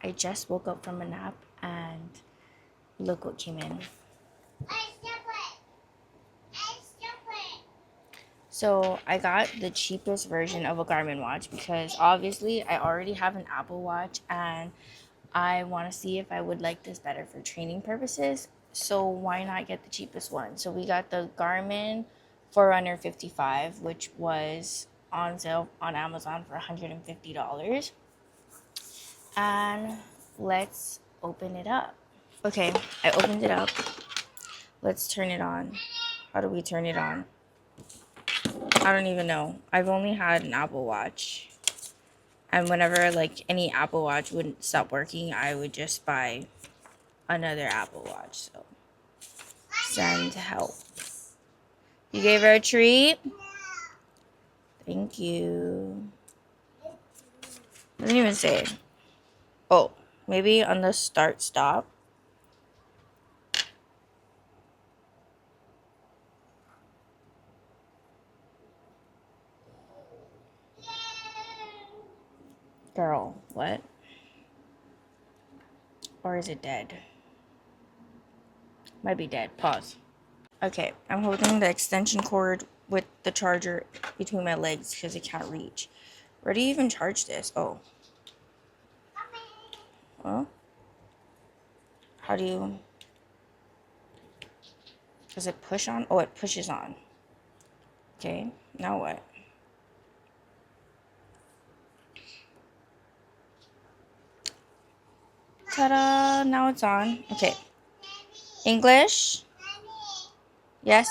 I just woke up from a nap and look what came in. So I got the cheapest version of a Garmin watch because obviously I already have an Apple Watch and I want to see if I would like this better for training purposes. So why not get the cheapest one? So we got the Garmin Forerunner 55, which was on sale on Amazon for $150. And let's open it up. Okay, I opened it up. Let's turn it on. How do we turn it on? I don't even know. I've only had an Apple Watch. And whenever like any Apple Watch wouldn't stop working, I would just buy another Apple Watch. So send help. You gave her a treat? Thank you. Doesn't even say. Oh, maybe on the start stop. Girl, what? Or is it dead? Might be dead. Pause. Okay, I'm holding the extension cord with the charger between my legs because I can't reach. Where do you even charge this? Oh. Well, how do you... Does it push on? Oh, it pushes on. Okay, now what? Ta-da! Now it's on. Okay. English? Yes?